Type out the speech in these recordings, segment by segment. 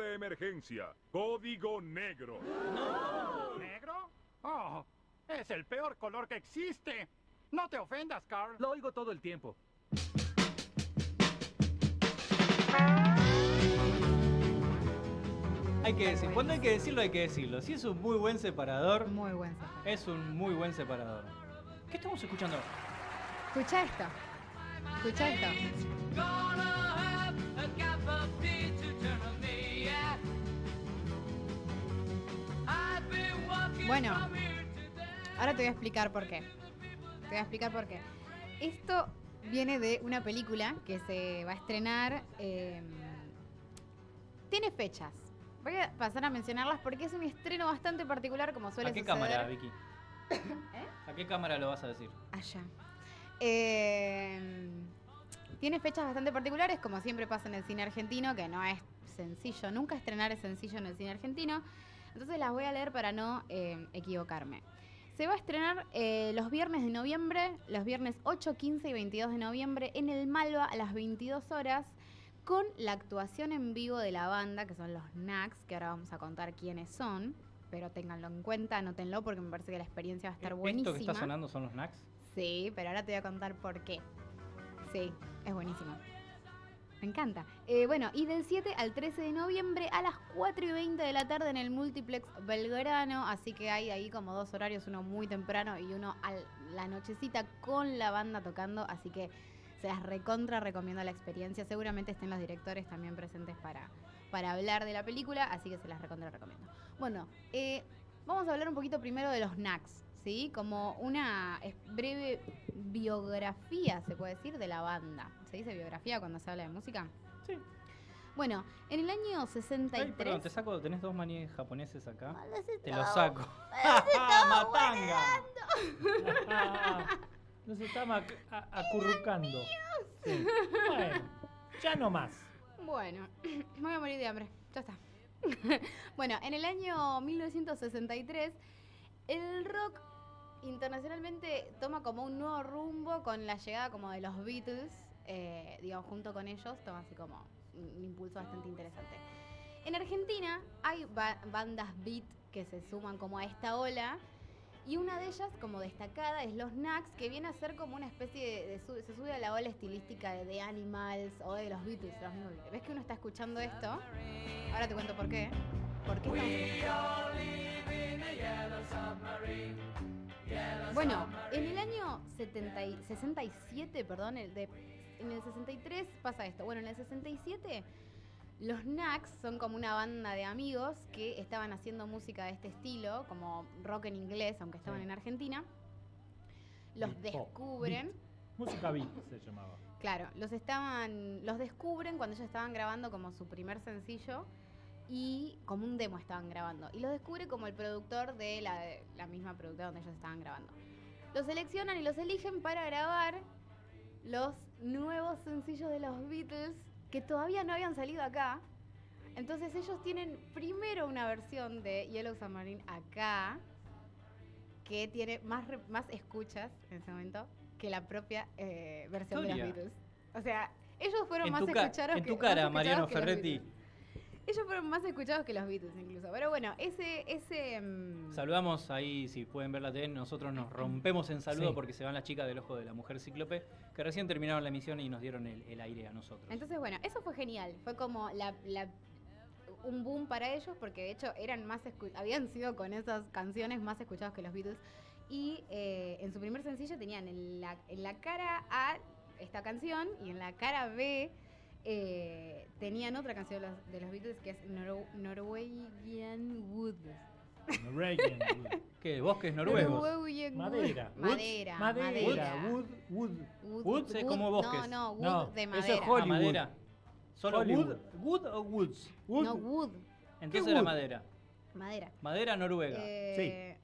de emergencia. Código negro. ¿Negro? Oh, es el peor color que existe. No te ofendas, Carl. Lo oigo todo el tiempo. Hay que decir, cuando hay que decirlo, hay que decirlo. Si es un muy buen separador, Muy buen separador. es un muy buen separador. ¿Qué estamos escuchando? Escucha esto. Escucha esto. Bueno, ahora te voy a explicar por qué. Te voy a explicar por qué. Esto viene de una película que se va a estrenar. Tiene fechas. Voy a pasar a mencionarlas porque es un estreno bastante particular, como suele ¿A qué suceder. cámara, Vicky? ¿Eh? ¿A qué cámara lo vas a decir? Allá. Tiene fechas bastante particulares, como siempre pasa en el cine argentino, que no es sencillo. Nunca estrenar es sencillo en el cine argentino. Entonces las voy a leer para no equivocarme. Se va a estrenar los viernes de noviembre, los viernes 8, 15 y 22 de noviembre, en el Malva a las 22 horas, con la actuación en vivo de la banda, que son los Knacks, que ahora vamos a contar quiénes son. Pero ténganlo en cuenta, anótenlo, porque me parece que la experiencia va a estar buenísima. ¿Esto que está sonando son los Knacks? Sí, pero ahora te voy a contar por qué. Sí, es buenísimo. Me encanta. Bueno, y del 7 al 13 de noviembre a las 4:20 de la tarde en el Multiplex Belgrano. Así que hay ahí como dos horarios, uno muy temprano y uno a la nochecita con la banda tocando. Así que se las recontra recomiendo la experiencia. Seguramente estén los directores también presentes para hablar de la película, así que se las recontra recomiendo. Bueno, vamos a hablar un poquito primero de los Knacks, ¿sí? Como una breve biografía, se puede decir, de la banda. ¿Se dice biografía cuando se habla de música? Sí. Bueno, en el año 63... Ay, perdón, te saco, tenés dos maníes japoneses acá. Los Te los estaba- saco. los estaba Ah, nos estamos acurrucando. Sí. Bueno, ya no más. Bueno, me voy a morir de hambre. Ya está. Bueno, en el año 1963, el rock internacionalmente toma como un nuevo rumbo con la llegada como de los Beatles, digamos, junto con ellos, toma así como un impulso bastante interesante. En Argentina hay bandas beat que se suman como a esta ola, y una de ellas, como destacada, es los Knacks, que viene a ser como una especie se sube a la ola estilística de The Animals o de los Beatles, los mismos Beatles. ¿Ves que uno está escuchando esto? Ahora te cuento por qué. ¿Por qué estamos Bueno, en el año 67, perdón, en el 63 pasa esto. Bueno, en el 67... Los Knacks son como una banda de amigos que estaban haciendo música de este estilo, como rock en inglés, aunque estaban en Argentina. Los Beat pop, descubren. beat. Música beat se llamaba. Claro, los descubren cuando ellos estaban grabando como su primer sencillo y como un demo estaban grabando. Y los descubre como el productor de la misma productora donde ellos estaban grabando. Los seleccionan y los eligen para grabar los nuevos sencillos de los Beatles, que todavía no habían salido acá. Entonces ellos tienen primero una versión de Yellow Submarine acá, que tiene más escuchas en ese momento que la propia versión de los Beatles. O sea, ellos fueron más escuchados en tu cara, Mariano Ferretti. Ellos fueron más escuchados que los Beatles incluso. Pero bueno, Saludamos ahí, si pueden ver la tele, nosotros nos rompemos en saludo Sí. porque se van las chicas del Ojo de la Mujer Cíclope, que recién terminaron la emisión y nos dieron el aire a nosotros. Entonces, bueno, eso fue genial. Fue como un boom para ellos porque de hecho habían sido con esas canciones más escuchados que los Beatles. Y en su primer sencillo tenían en la cara A esta canción y en la cara B tenían otra canción de los Beatles que es Norwegian Wood. Norwegian wood. ¿Qué? ¿Bosques noruegos? Norwegian Madera. Wood. Madera. Wood. Woods es como bosques. No, wood No, de eso madera. es Hollywood. madera. ¿Solo Hollywood. wood o woods? Wood. No, wood. Entonces ¿Qué era wood? madera. Madera. Madera noruega.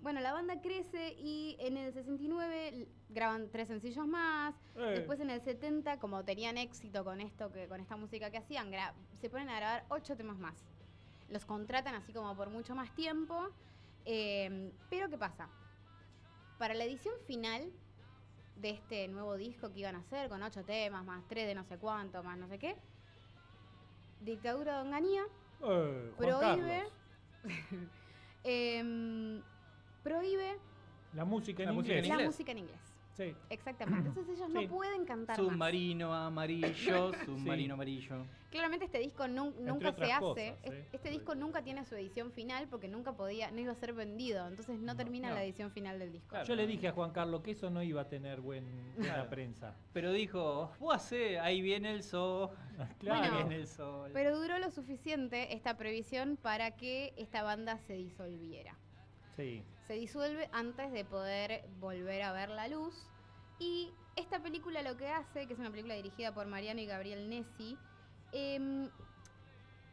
Bueno, la banda crece y en el 69 graban 3 sencillos más. Después en el 70, como tenían éxito con esta música que hacían, se ponen a grabar 8 temas más. Los contratan así como por mucho más tiempo. Pero ¿qué pasa? Para la edición final de este nuevo disco que iban a hacer, con 8 temas, más 3 de no sé cuánto, más no sé qué, Dictadura de Onganía prohíbe. Carlos. Prohíbe La música en La música en inglés. la inglés. música en inglés. Sí. Exactamente. Entonces ellos Sí. no pueden cantar más. Submarino amarillo, submarino amarillo. Claramente este disco nunca se otras hace. cosas, Este disco nunca tiene su edición final porque no iba a ser vendido. Entonces no termina no. la edición final del disco. Claro. Yo le dije a Juan Carlos que eso no iba a tener buena Claro. prensa. Pero dijo, vos hacé, ahí viene el sol, Claro. ahí Bueno, viene el sol. Pero duró lo suficiente esta previsión para que esta banda se disolviera. Sí. Se disuelve antes de poder volver a ver la luz. Y esta película lo que hace, que es una película dirigida por Mariano y Gabriel Nessi,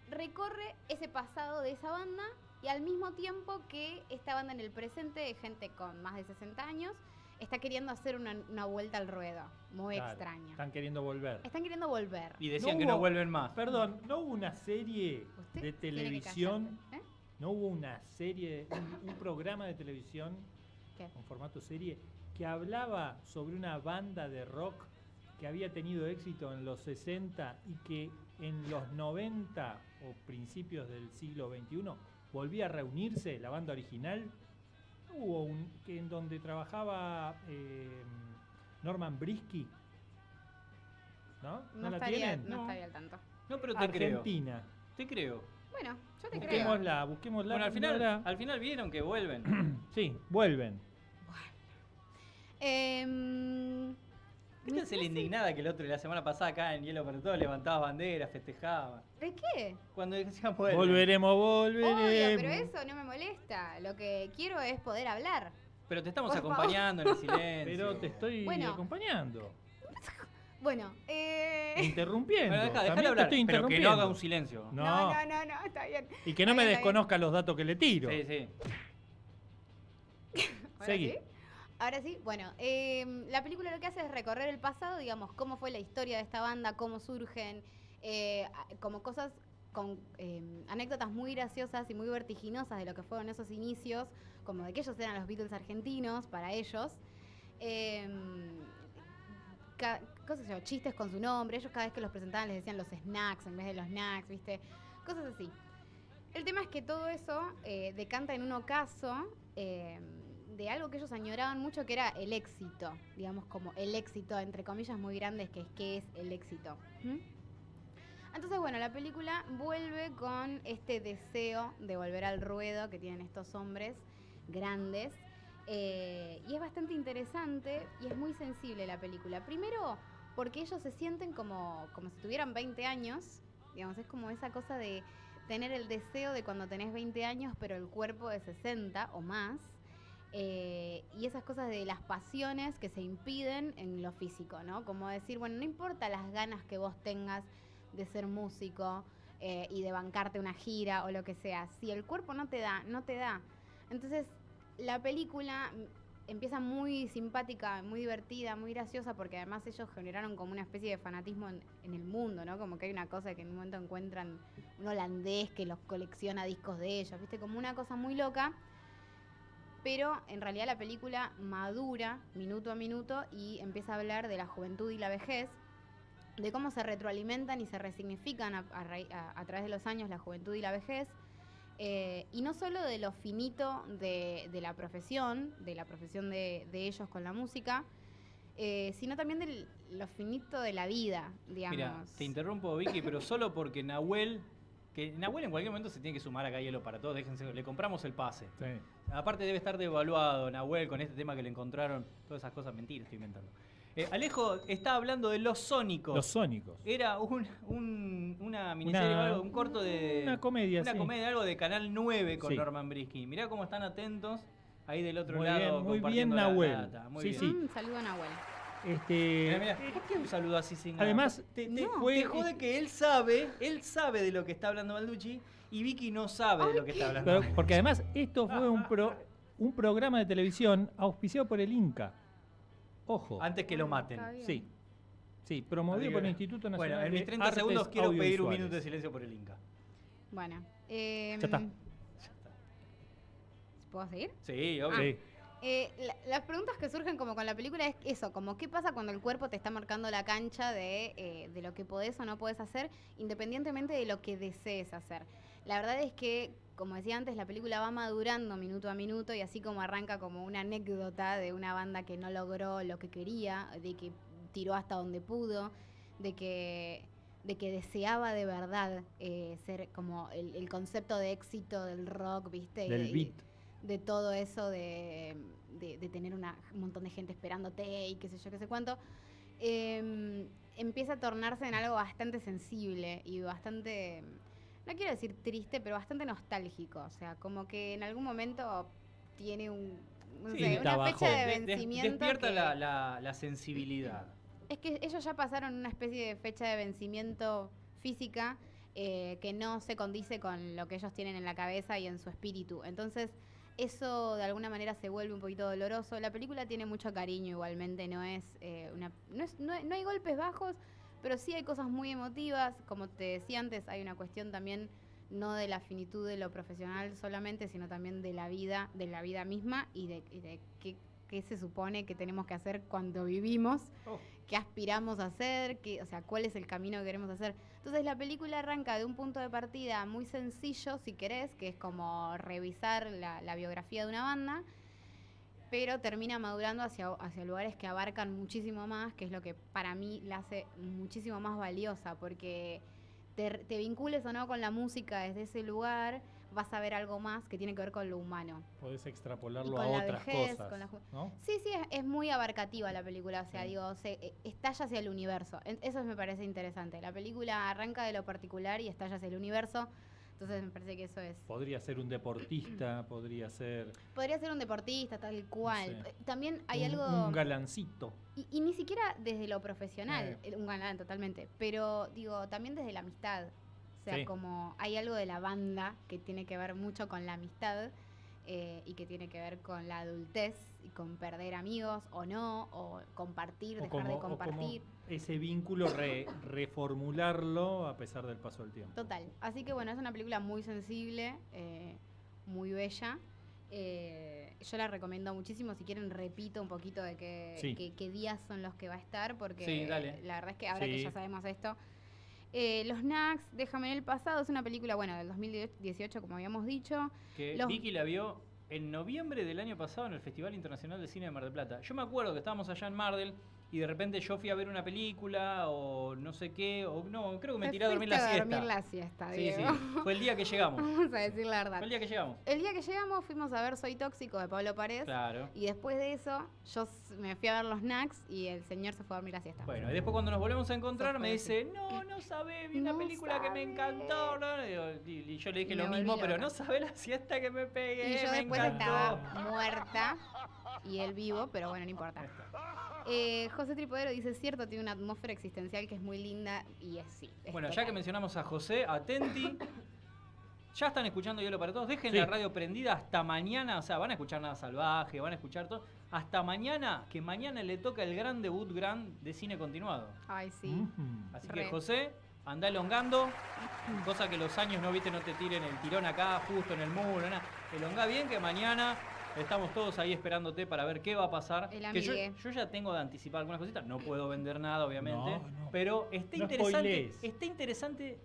recorre ese pasado de esa banda y al mismo tiempo que esta banda en el presente, de gente con más de 60 años, está queriendo hacer una vuelta al ruedo, muy Claro, extraña. Están queriendo volver. Están queriendo volver. Y decían No que no hubo- vuelven más. Perdón, ¿no hubo una serie Usted de tiene que televisión? callarse, ¿eh? ¿No hubo una serie, un programa de televisión ¿Qué? con formato serie que hablaba sobre una banda de rock que había tenido éxito en los 60 y que en los 90 o principios del siglo XXI volvía a reunirse la banda original? Hubo en donde trabajaba Norman Brisky, ¿no? No, la estaría, tienen? no estaría al tanto. No, pero te creo. Argentina. Te creo. Bueno, yo te creo. Busquémosla. Bueno, ahora. al final vieron que vuelven. Sí, vuelven. ¿Qué tal se la indignada que el otro la semana pasada acá en Hielo para Todos levantaba banderas, festejaba? ¿De qué? Cuando decían vuelven. Volveremos, Obvio, volveremos. pero eso no me molesta. Lo que quiero es poder hablar. Pero te estamos Por acompañando en el silencio. Pero te estoy Bueno. acompañando. Bueno, Interrumpiendo. Bueno, También déjale te hablar, estoy pero que no interrumpiendo. haga un silencio. No. no, está bien. Y que no Está me bien, está desconozca los datos que le tiro. Sí, sí. ¿Ahora Seguí. sí? Ahora sí, bueno, la película lo que hace es recorrer el pasado, digamos, cómo fue la historia de esta banda, cómo surgen, como cosas con anécdotas muy graciosas y muy vertiginosas de lo que fueron esos inicios, como de que ellos eran los Beatles argentinos para ellos. Cosas así, chistes con su nombre, ellos cada vez que los presentaban les decían los snacks en vez de los snacks, ¿viste? Cosas así. El tema es que todo eso decanta en un ocaso de algo que ellos añoraban mucho, que era el éxito, digamos, como el éxito, entre comillas muy grandes, que es qué es el éxito. ¿Mm? Entonces, bueno, la película vuelve con este deseo de volver al ruedo que tienen estos hombres grandes. Y es bastante interesante y es muy sensible la película. Primero, porque ellos se sienten como si tuvieran 20 años. Digamos, es como esa cosa de tener el deseo de cuando tenés 20 años, pero el cuerpo de 60 o más. Y esas cosas de las pasiones que se impiden en lo físico, ¿no? Como decir, bueno, no importa las ganas que vos tengas de ser músico y de bancarte una gira o lo que sea. Si el cuerpo no te da, no te da. Entonces, la película empieza muy simpática, muy divertida, muy graciosa, porque además ellos generaron como una especie de fanatismo en el mundo, ¿no? Como que hay una cosa que en un momento encuentran un holandés que los colecciona discos de ellos, ¿viste? Como una cosa muy loca. Pero en realidad la película madura minuto a minuto y empieza a hablar de la juventud y la vejez, de cómo se retroalimentan y se resignifican a través de los años la juventud y la vejez. Y no solo de lo finito de la profesión de ellos con la música, sino también de lo finito de la vida, digamos. Mira, te interrumpo, Vicky, pero solo porque Nahuel en cualquier momento se tiene que sumar acá a Hielo para Todos, déjense, le compramos el pase. Sí. Aparte debe estar devaluado Nahuel con este tema que le encontraron, todas esas cosas, mentiras estoy inventando. Alejo está hablando de Los Sónicos. Los Sónicos. Era una miniserie o algo, un corto de... Una comedia, Una sí. comedia, algo de Canal 9 con Sí. Norman Brisky. Mirá cómo están atentos ahí del otro Muy lado. bien, muy compartiendo bien, la Nahuel. data. Muy Sí, bien. sí. Saludo a Nahuel. Mirá, ¿por qué un saludo así sin nada? Además, No. fue Te jode que él sabe de lo que está hablando Balducci y Vicky no sabe de lo que está hablando. pero- porque además esto fue un programa de televisión auspiciado por el Inca. Ojo. Antes que lo maten. Está bien. Sí. Sí, promovido por el Instituto Nacional Bueno, en mis de 30 Artes segundos quiero pedir un Audiovisuales. minuto de silencio por el Inca. Bueno. Ya está. ¿Puedo seguir? Sí, obvio. Sí. Las preguntas que surgen como con la película es eso, como qué pasa cuando el cuerpo te está marcando la cancha de lo que podés o no podés hacer, independientemente de lo que desees hacer. La verdad es que, como decía antes, la película va madurando minuto a minuto y así como arranca como una anécdota de una banda que no logró lo que quería, de que tiró hasta donde pudo, de que deseaba de verdad ser como el concepto de éxito del rock, ¿viste? Del beat. De todo eso de tener un montón de gente esperándote y qué sé yo, qué sé cuánto. Empieza a tornarse en algo bastante sensible y bastante, no quiero decir triste, pero bastante nostálgico. O sea, como que en algún momento tiene no Sí, sé, una bajón. fecha de vencimiento. Despierta que- la sensibilidad. Es que ellos ya pasaron una especie de fecha de vencimiento física que no se condice con lo que ellos tienen en la cabeza y en su espíritu. Entonces, eso de alguna manera se vuelve un poquito doloroso. La película tiene mucho cariño igualmente, no hay golpes bajos, pero sí hay cosas muy emotivas. Como te decía antes, hay una cuestión también no de la finitud de lo profesional solamente, sino también de la vida misma y de qué se supone que tenemos que hacer cuando vivimos, Oh. qué aspiramos a hacer, o sea, cuál es el camino que queremos hacer. Entonces la película arranca de un punto de partida muy sencillo, si querés, que es como revisar la biografía de una banda, pero termina madurando hacia lugares que abarcan muchísimo más, que es lo que para mí la hace muchísimo más valiosa, porque te vincules o no con la música desde ese lugar, vas a ver algo más que tiene que ver con lo humano. Podés extrapolarlo Y con a la otras vejez, cosas, con la ¿no? Sí, es muy abarcativa la película, o sea, Sí. digo, estalla hacia el universo. Eso me parece interesante. La película arranca de lo particular y estalla hacia el universo, entonces me parece que eso es... Podría ser un deportista, podría ser Podría ser un deportista, tal cual. No sé. También hay un algo... galancito. Y ni siquiera desde lo profesional, un galán totalmente, pero digo, también desde la amistad. O sea, Sí. como hay algo de la banda que tiene que ver mucho con la amistad y que tiene que ver con la adultez y con perder amigos o no, o compartir, dejar de compartir. Ese vínculo reformularlo a pesar del paso del tiempo. Total. Así que bueno, es una película muy sensible, muy bella. Yo la recomiendo muchísimo. Si quieren, repito un poquito de Sí. qué días son los que va a estar, porque Sí, dale. la verdad es que ahora Sí. que ya sabemos esto. Los Knacks, Déjame en el pasado, es una película, bueno, del 2018, como habíamos dicho. Que Los- Vicky la vio en noviembre del año pasado en el Festival Internacional de Cine de Mar del Plata. Yo me acuerdo que estábamos allá en Mar del y de repente yo fui a ver una película o no sé qué, o no, creo que me Te tiré a dormir la fuiste siesta. dormir la siesta, Sí, Diego. sí. Fue el día que llegamos. Vamos a decir la verdad. Fue el día que llegamos. El día que llegamos fuimos a ver Soy Tóxico de Pablo Parés. Claro. Y después de eso, me fui a ver los Knacks y el señor se fue a dormir la siesta. Bueno, y después cuando nos volvemos a encontrar Eso me fue dice, no sabés, vi una No película que me sabés. encantó. ¿no? Y yo le dije Me lo volví mismo, pero loca. no sabés la siesta que me pegué. Y yo me después encantó. estaba muerta y él vivo, pero bueno, no importa. José Tripodero dice, cierto, tiene una atmósfera existencial que es muy linda y es sí. es Bueno, ya total. que mencionamos a José, atenti. Ya están escuchando Hielo para Todos. Dejen Sí. la radio prendida hasta mañana. O sea, van a escuchar Nada Salvaje, van a escuchar todo. Hasta mañana, que mañana le toca el gran debut de cine continuado. Ay, sí. Ujú. Así Re. que José, anda elongando. Cosa que los años no te tiren el tirón acá, justo en el muro. Nada. Elongá bien que mañana estamos todos ahí esperándote para ver qué va a pasar. El Que yo amigue. ya tengo de anticipar algunas cositas. No puedo vender nada, obviamente. No. Pero está No interesante. spoilees. Está interesante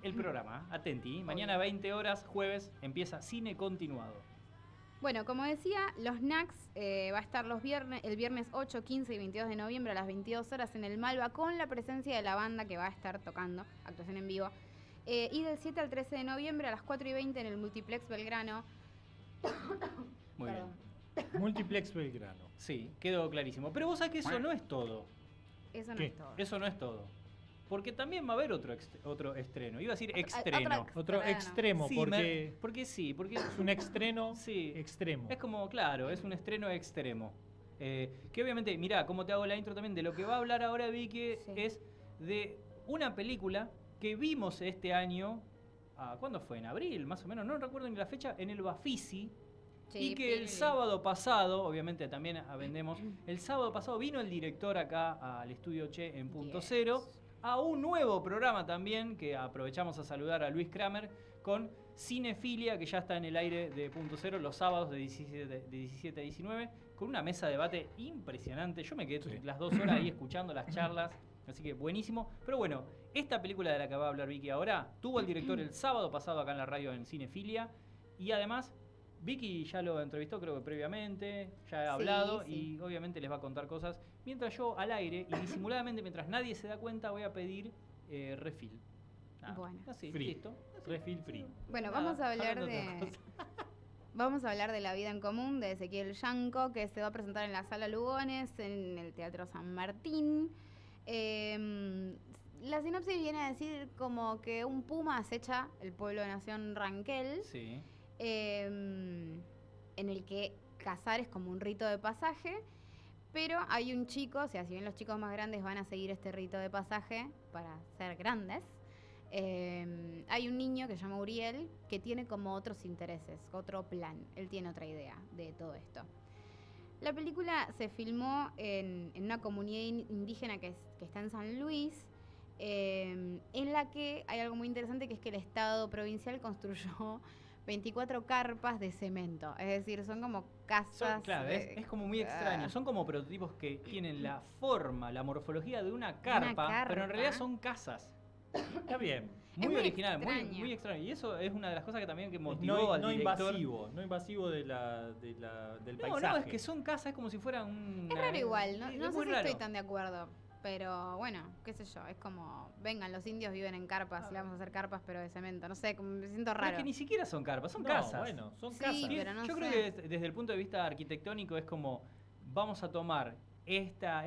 el programa. Atenti. Mañana 20 horas, jueves, empieza cine continuado. Bueno, como decía, los Knacks va a estar el viernes 8, 15 y 22 de noviembre a las 22 horas en el Malva con la presencia de la banda que va a estar tocando, actuación en vivo. Y del 7 al 13 de noviembre a las 4 y 20 en el Multiplex Belgrano. Muy Perdón. bien. Multiplex Belgrano. Sí, quedó clarísimo. Pero vos sabés que eso no es todo. Eso no ¿Qué? es todo. Eso no es todo. Porque también va a haber otro estreno. Iba a decir Otra- estreno. Otro Bueno. extremo, Sí, porque porque es un estreno sí. extremo. Es como, claro, es un estreno extremo. Que obviamente, mirá, como te hago la intro también, de lo que va a hablar ahora Vicky Sí. es de una película que vimos este año, ¿cuándo fue? ¿En abril? Más o menos, no recuerdo ni la fecha, en el Bafisi. Sí, Y que el Pili. sábado pasado, obviamente también vendemos, el sábado pasado vino el director acá al estudio Che en Punto Yes. Cero, a un nuevo programa también, que aprovechamos a saludar a Luis Kramer, con Cinefilia, que ya está en el aire de Punto Cero los sábados de 17 a 19, con una mesa de debate impresionante. Yo me quedé Sí. las 2 horas ahí escuchando las charlas. Así que buenísimo. Pero bueno, esta película de la que va a hablar Vicky ahora, tuvo al director el sábado pasado acá en la radio en Cinefilia. Y además, Vicky ya lo entrevistó creo que previamente, ya ha hablado sí. y obviamente les va a contar cosas. Mientras yo al aire y disimuladamente, mientras nadie se da cuenta, voy a pedir refill. Nada, Bueno. así, Free. listo. Refill free. Bueno, Nada, vamos a hablar hablando de de... otra cosa. Vamos a hablar de La vida en común de Ezequiel Yanco, que se va a presentar en la Sala Lugones, en el Teatro San Martín. La sinopsis viene a decir como que un puma acecha el pueblo de Nación Ranquel, Sí. en el que cazar es como un rito de pasaje, pero hay un chico, o sea, si bien los chicos más grandes van a seguir este rito de pasaje para ser grandes, hay un niño que se llama Uriel que tiene como otros intereses, otro plan. Él tiene otra idea de todo esto. La película se filmó en una comunidad indígena que está en San Luis, en la que hay algo muy interesante, que es que el Estado provincial construyó 24 carpas de cemento. Es decir, son como casas... Claro, es como muy extraño. Son como prototipos que tienen la forma, la morfología de una carpa, pero en realidad son casas. Está bien. Muy muy original, extraño. muy extraño. Y eso es una de las cosas que también que motivó No, al no director. invasivo, no invasivo del No, paisaje. no, es que son casas, es como si fueran una... Es raro igual, no, Sí, no es sé muy si raro. estoy tan de acuerdo. Pero bueno, qué sé yo, es como, vengan, los indios viven en carpas, le vamos a hacer carpas pero de cemento, no sé, como me siento Pero es raro. que ni siquiera son carpas, son No, casas. bueno, son Sí, casas. pero no Yo sé. creo que desde el punto de vista arquitectónico es como, vamos a tomar esta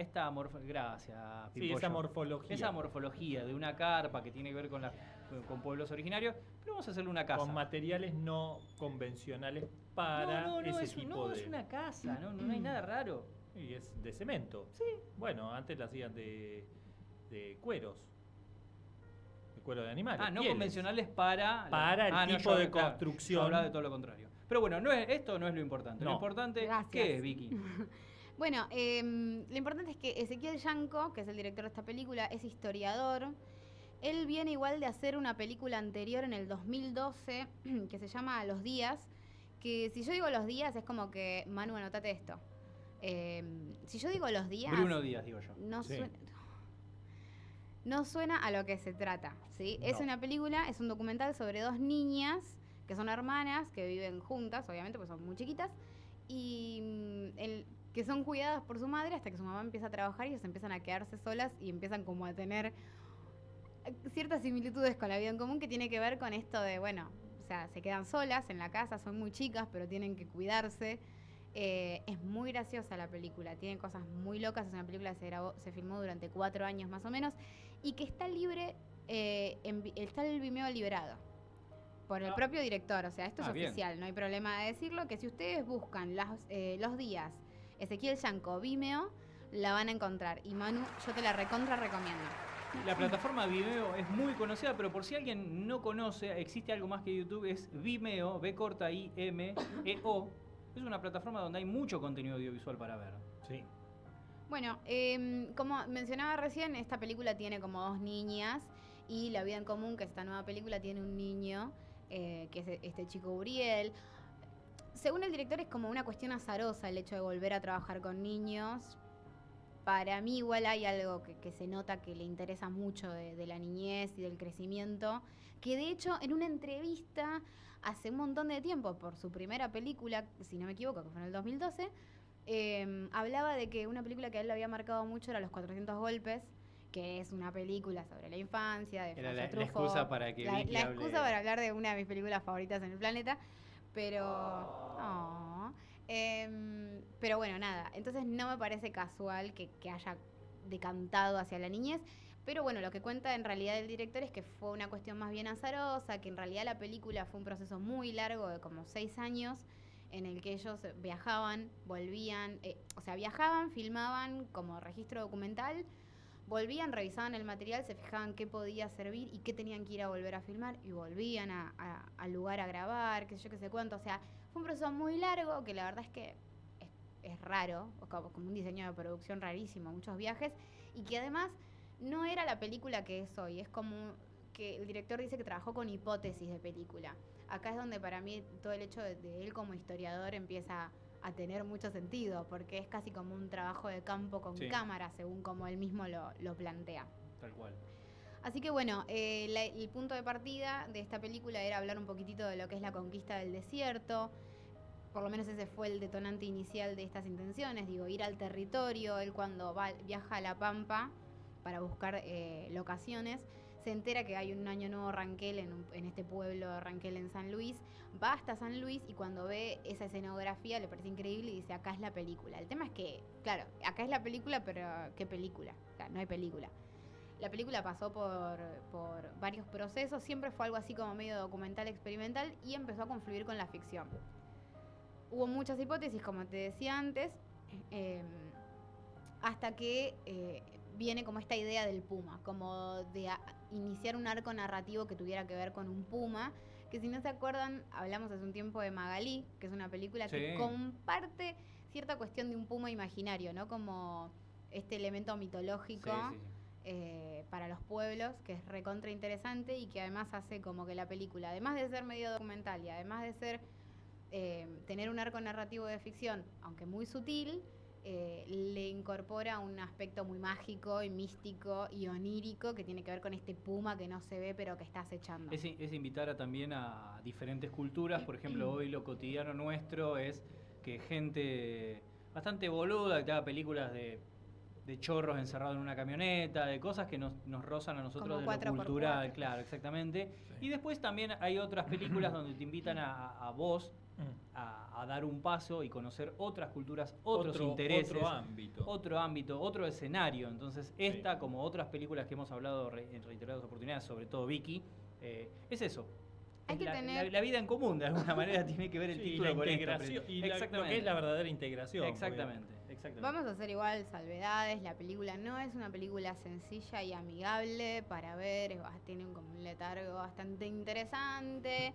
gracias, Sí, Pimpollo. esa morfología. Esa morfología de una carpa que tiene que ver con pueblos originarios, pero vamos a hacerle una casa. Con materiales no convencionales para ese tipo de... es una casa, no hay nada raro. Y es de cemento. Sí. Bueno, antes la hacían de cueros. De cuero de animales. No pieles. convencionales para... Para el no, tipo yo, de claro, construcción. yo hablaba de todo lo contrario. Pero bueno, esto no es lo importante. Lo No. importante, Gracias. ¿qué es, Vicky? Bueno, lo importante es que Ezequiel Yanco, que es el director de esta película, es historiador. Él viene igual de hacer una película anterior en el 2012 que se llama Los Días, que si yo digo Los Días es como que, Manu, anotate esto. Si yo digo Los Días... Bruno Díaz, digo yo. Sí. No suena a lo que se trata, ¿sí? Es No. una película, es un documental sobre dos niñas que son hermanas, que viven juntas, obviamente, porque son muy chiquitas, y que son cuidadas por su madre hasta que su mamá empieza a trabajar y ellas empiezan a quedarse solas y empiezan como a tener ciertas similitudes con la vida en común, que tiene que ver con esto de, bueno, o sea, se quedan solas en la casa, son muy chicas, pero tienen que cuidarse. Es muy graciosa la película, tiene cosas muy locas, es una película que se filmó durante 4 años más o menos, y que está libre, está el Vimeo liberado por el propio director, o sea, esto es Bien. oficial, no hay problema de decirlo, que si ustedes buscan Los Días, Ezequiel Yanco, Vimeo, la van a encontrar, y Manu, yo te la recontra recomiendo. La plataforma Vimeo es muy conocida, pero por si alguien no conoce, existe algo más que YouTube, es Vimeo, V-I-M-E-O. Es una plataforma donde hay mucho contenido audiovisual para ver. Sí. Bueno, como mencionaba recién, esta película tiene como dos niñas, y La vida en común, que esta nueva película, tiene un niño, que es este chico Uriel. Según el director es como una cuestión azarosa el hecho de volver a trabajar con niños. Para mí igual hay algo que se nota que le interesa mucho de la niñez y del crecimiento, que de hecho en una entrevista hace un montón de tiempo por su primera película, si no me equivoco, que fue en el 2012, hablaba de que una película que a él le había marcado mucho era Los 400 golpes, que es una película sobre la infancia, de Era Alfonso la Truffaut. excusa para que Vicky La hable excusa de- para hablar de una de mis películas favoritas en el planeta, pero... oh. Pero bueno, nada, entonces no me parece casual que haya decantado hacia la niñez, pero bueno, lo que cuenta en realidad el director es que fue una cuestión más bien azarosa, que en realidad la película fue un proceso muy largo de como 6 años, en el que ellos viajaban, volvían, viajaban, filmaban como registro documental, volvían, revisaban el material, se fijaban qué podía servir y qué tenían que ir a volver a filmar, y volvían al lugar a grabar, qué sé yo, qué sé cuánto. O sea, fue un proceso muy largo que la verdad es que es raro, como un diseño de producción rarísimo, muchos viajes, y que además no era la película que es hoy. Es como que el director dice que trabajó con hipótesis de película. Acá es donde para mí todo el hecho de él como historiador empieza a tener mucho sentido, porque es casi como un trabajo de campo con Sí. cámara, según como él mismo lo plantea. Tal cual. Así que bueno, el punto de partida de esta película era hablar un poquitito de lo que es la conquista del desierto. Por lo menos ese fue el detonante inicial de estas intenciones, digo, ir al territorio. Él cuando viaja a La Pampa para buscar locaciones, se entera que hay un año nuevo Ranquel en este pueblo de Ranquel en San Luis, va hasta San Luis y cuando ve esa escenografía le parece increíble y dice, acá es la película. El tema es que, claro, acá es la película, pero ¿qué película? O sea, no hay película. La película pasó por varios procesos, siempre fue algo así como medio documental, experimental, y empezó a confluir con la ficción. Hubo muchas hipótesis, como te decía antes, hasta que viene como esta idea del puma, como de iniciar un arco narrativo que tuviera que ver con un puma, que si no se acuerdan, hablamos hace un tiempo de Magalí, que es una película que Sí. comparte cierta cuestión de un puma imaginario, ¿no? Como este elemento mitológico. Sí, sí, sí. Para los pueblos, que es recontra interesante y que además hace como que la película, además de ser medio documental y además de ser tener un arco narrativo de ficción, aunque muy sutil, le incorpora un aspecto muy mágico y místico y onírico que tiene que ver con este puma que no se ve pero que está acechando. Es invitar también a diferentes culturas. Por ejemplo, hoy lo cotidiano nuestro es que gente bastante boluda que te haga películas de chorros encerrados en una camioneta, de cosas que nos rozan a nosotros Como de lo 4x4. cultural, claro, exactamente. Sí. Y después también hay otras películas donde te invitan a vos a dar un paso y conocer otras culturas, otros intereses, Otro ámbito. otro escenario. Entonces, esta, como otras películas que hemos hablado en reiteradas oportunidades, sobre todo Vicky, es eso. Hay Es que la, tener- la vida en común, de alguna manera, tiene que ver el Sí, título la con esto, integración, pero- y lo que es la verdadera integración. Exactamente. Vamos a hacer igual salvedades, la película no es una película sencilla y amigable para ver, tiene como un letargo bastante interesante.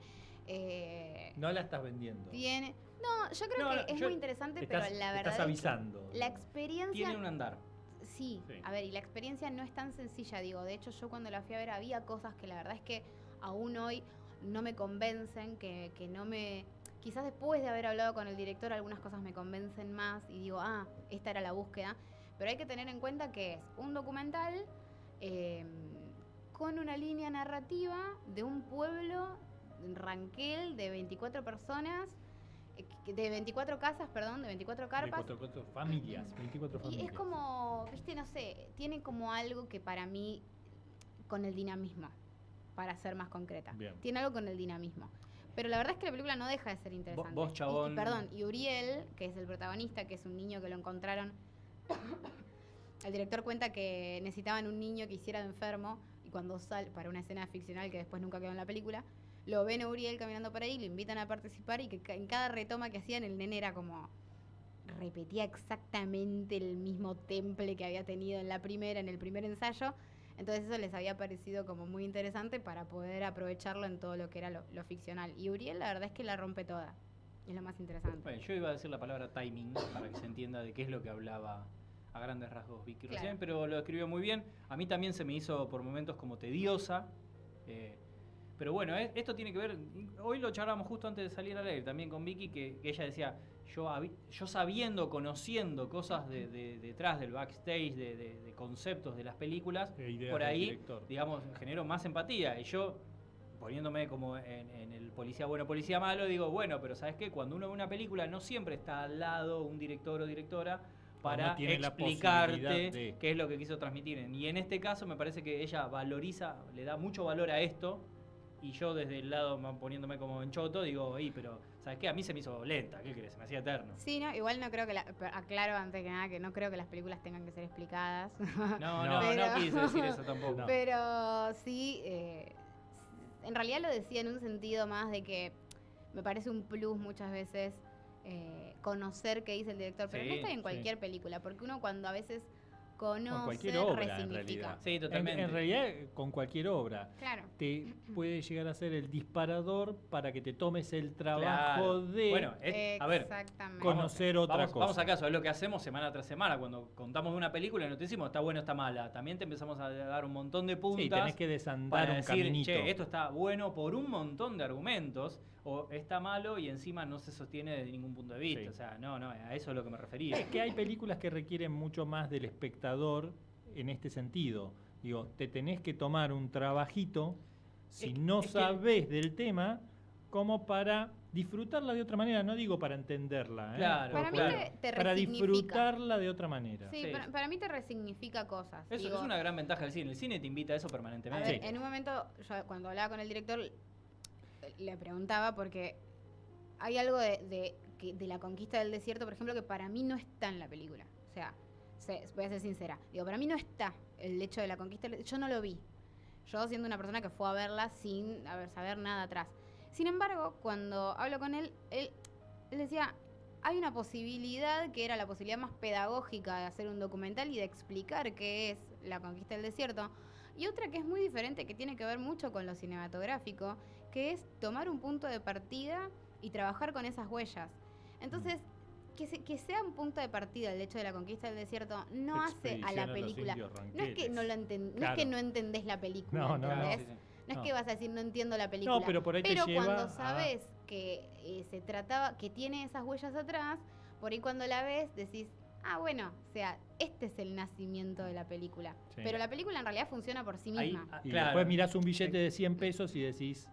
No la estás vendiendo. Tiene. No, yo creo No, que es yo- muy interesante, Estás, pero la verdad. estás es que avisando. la experiencia. Tiene un andar. Sí, Sí. a ver, y la experiencia no es tan sencilla, digo. De hecho, yo cuando la fui a ver había cosas que la verdad es que aún hoy no me convencen, que no me. Quizás después de haber hablado con el director, algunas cosas me convencen más y digo, esta era la búsqueda. Pero hay que tener en cuenta que es un documental con una línea narrativa de un pueblo, Ranquel, de 24 personas, de 24 casas, perdón, de 24 carpas. 24 familias. 24 Y familias. es como, viste, no sé, tiene como algo que para mí, con el dinamismo, para ser más concreta, Bien. tiene algo con el dinamismo. Pero la verdad es que la película no deja de ser interesante. Vos, chabón. Perdón, y Uriel, que es el protagonista, que es un niño que lo encontraron, el director cuenta que necesitaban un niño que hiciera de enfermo, y cuando sale, para una escena ficcional que después nunca quedó en la película, lo ven a Uriel caminando por ahí, lo invitan a participar y que en cada retoma que hacían el nene era como repetía exactamente el mismo temple que había tenido en el primer ensayo. Entonces eso les había parecido como muy interesante para poder aprovecharlo en todo lo que era lo ficcional. Y Uriel la verdad es que la rompe toda. Es lo más interesante. Bueno, yo iba a decir la palabra timing para que se entienda de qué es lo que hablaba a grandes rasgos Vicky Claro. recién, pero lo escribió muy bien. A mí también se me hizo por momentos como tediosa. Pero bueno, esto tiene que ver, hoy lo charlamos justo antes de salir al aire también con Vicky, que ella decía, yo sabiendo, conociendo cosas detrás del backstage, de conceptos de las películas, Ideas por del ahí, director. digamos, genero más empatía. Y yo, poniéndome como en el policía bueno, policía malo, digo, bueno, pero ¿sabes qué? Cuando uno ve una película no siempre está al lado un director o directora para no tiene la explicarte posibilidad de- qué es lo que quiso transmitir. Y en este caso me parece que ella valoriza, le da mucho valor a esto. Y yo desde el lado, poniéndome como en choto, digo, pero ¿sabes qué? A mí se me hizo lenta, ¿qué crees? Se me hacía eterno. Sí, no, igual no creo que aclaro antes que nada que no creo que las películas tengan que ser explicadas. No Pero- quise decir eso tampoco. No. Pero sí, en realidad lo decía en un sentido más de que me parece un plus muchas veces conocer qué dice el director, pero Sí, en esta y en sí. cualquier película, porque uno cuando a veces conoce, cualquier obra, en resignifica. realidad. Sí, totalmente. En realidad, con cualquier obra, Claro. te puede llegar a ser el disparador para que te tomes el trabajo Claro. de Bueno, a ver, Exactamente. conocer otra vamos, cosa. Vamos a caso, es lo que hacemos semana tras semana. Cuando contamos de una película y no te decimos está bueno, está mala, también te empezamos a dar un montón de puntas Sí, tenés que desandar para un decir, caminito. che, esto está bueno por un montón de argumentos. o está malo y encima no se sostiene desde ningún punto de vista. Sí. O sea, no, a eso es lo que me refería. Es que hay películas que requieren mucho más del espectador en este sentido. Digo, te tenés que tomar un trabajito, si no es que- sabés del tema, como para disfrutarla de otra manera. No digo para entenderla, Claro, Para mí claro. te para resignifica. disfrutarla de otra manera. Sí, Sí. para mí te resignifica cosas. Eso Digo, es una gran ventaja del cine. El cine te invita a eso a permanentemente. ver, en un momento, yo cuando hablaba con el director, le preguntaba porque hay algo de la conquista del desierto, por ejemplo, que para mí no está en la película. O sea, voy a ser sincera. Digo, para mí no está el hecho de la conquista. Yo no lo vi. Yo siendo una persona que fue a verla sin saber nada atrás. Sin embargo, cuando hablo con él decía, hay una posibilidad que era la posibilidad más pedagógica de hacer un documental y de explicar qué es la conquista del desierto. Y otra que es muy diferente, que tiene que ver mucho con lo cinematográfico, que es tomar un punto de partida y trabajar con esas huellas. Entonces, que sea un punto de partida el hecho de la conquista del desierto no hace a la película. No es que no lo no es que no entendés la película, No, no, no. ¿entendés? Sí, sí. No es No. que vas a decir no entiendo la película. No, pero por ahí te lleva cuando a- sabes que se trataba, que tiene esas huellas atrás, por ahí cuando la ves decís, ah, bueno, o sea, este es el nacimiento de la película. Sí. Pero la película en realidad funciona por sí Ahí, misma. Y claro. después mirás un billete de 100 pesos y decís...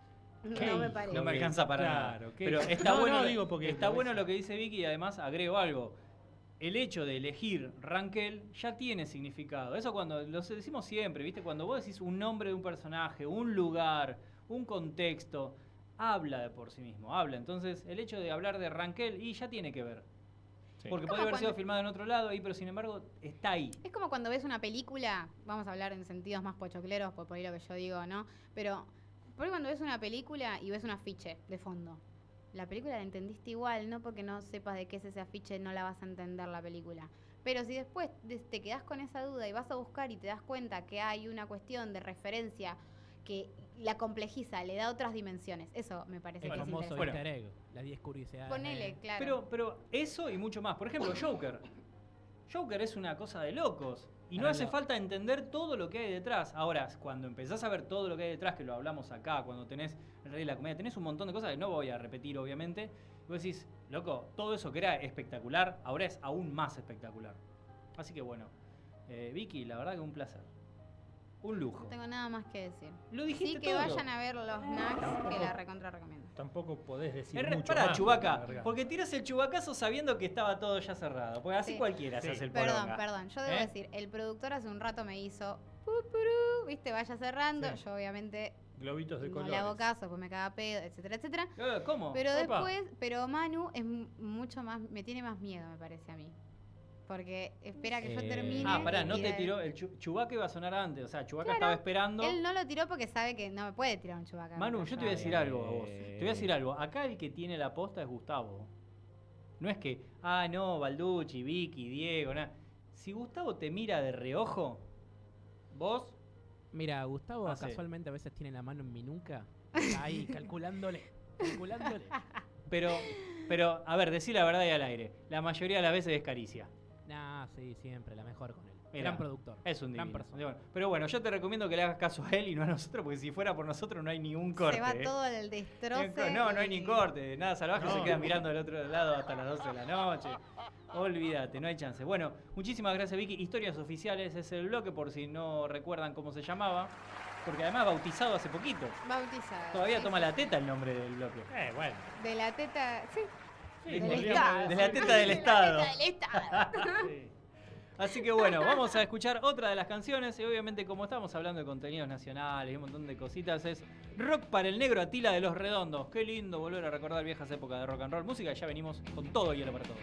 ¿qué No me hijo parece. No me de- alcanza para Claro, nada. ¿qué? Pero está No, bueno, no, digo porque está lo bueno ves- lo que dice Vicky y además agrego algo. El hecho de elegir Rankel ya tiene significado. Eso cuando lo decimos siempre, ¿viste? Cuando vos decís un nombre de un personaje, un lugar, un contexto, habla de por sí mismo, habla. Entonces, el hecho de hablar de Rankel y ya tiene que ver. Sí. Porque Es puede como haber sido cuando- filmado en otro lado, pero sin embargo está ahí. Es como cuando ves una película, vamos a hablar en sentidos más pochocleros, por ahí lo que yo digo, ¿no? Pero por ahí cuando ves una película y ves un afiche de fondo, la película la entendiste igual, no porque no sepas de qué es ese afiche, no la vas a entender la película. Pero si después te quedás con esa duda y vas a buscar y te das cuenta que hay una cuestión de referencia que la complejiza, le da otras dimensiones, eso me parece El que es famoso interesante. easter egg, las 10 curiosidades. Ponele, claro. Pero eso y mucho más. Por ejemplo, Joker. Joker es una cosa de locos. Y no Ahora hace lo- falta entender todo lo que hay detrás. Ahora, cuando empezás a ver todo lo que hay detrás, que lo hablamos acá, cuando tenés el Rey de la Comedia, tenés un montón de cosas que no voy a repetir, obviamente. Y vos decís, loco, todo eso que era espectacular, ahora es aún más espectacular. Así que bueno, Vicky, la verdad que un placer. Un lujo. No tengo nada más que decir. Lo dijiste Sí, que todo. vayan a ver los Knacks, que la recontra recomiendo. Tampoco podés decir Es mucho pará, más. Chubaca, larga. porque tirás el chubacazo sabiendo que estaba todo ya cerrado. Porque así Sí. cualquiera se Sí. hace el Perdón, poronga. perdón. Yo debo ¿Eh? decir, el productor hace un rato me hizo, pupurú, viste, vaya cerrando. Sí. Yo obviamente Globitos de no colores. le hago caso, pues me caga pedo, etcétera, etcétera. ¿Cómo? Pero Opa. después, pero Manu es mucho más, me tiene más miedo, me parece a mí. Porque espera que yo termine. Ah, pará, no y te de- tiró. El Chewbacca iba a sonar antes. O sea, Chewbacca Claro, estaba esperando. Él no lo tiró porque sabe que no me puede tirar un Chewbacca. Manu, yo te voy a decir decir algo a vos. Te voy a decir algo. Acá el que tiene la posta es Gustavo. No es que, no, Balducci, Vicky, Diego, nada. Si Gustavo te mira de reojo, vos. Mira, Gustavo Ah, sí. casualmente a veces tiene la mano en mi nuca, ahí calculándole. Pero, a ver, decí la verdad y al aire. La mayoría de las veces es caricia. Nah, sí, siempre, la mejor con él. Mirá, Gran productor. Es un gran divino. persona. Bueno, pero bueno, yo te recomiendo que le hagas caso a él y no a nosotros, porque si fuera por nosotros no hay ningún corte. Se va ¿eh? todo al destroce. No hay ni y- corte, nada salvaje, No. se queda mirando del otro lado hasta las 12 de la noche. Olvídate, no hay chance. Bueno, muchísimas gracias Vicky. Historias Oficiales es el bloque por si no recuerdan cómo se llamaba, porque además bautizado hace poquito. Bautizada. Todavía sí, toma sí. la teta el nombre del bloque. Bueno. De la teta, sí. Sí, Del podríamos Estado. De la teta del Estado. De la teta del Estado. Sí. Así que bueno, vamos a escuchar otra de las canciones y obviamente como estamos hablando de contenidos nacionales y un montón de cositas es Rock para el Negro Atila de los Redondos. Qué lindo volver a recordar viejas épocas de rock and roll. Música y ya venimos con todo hielo para todos.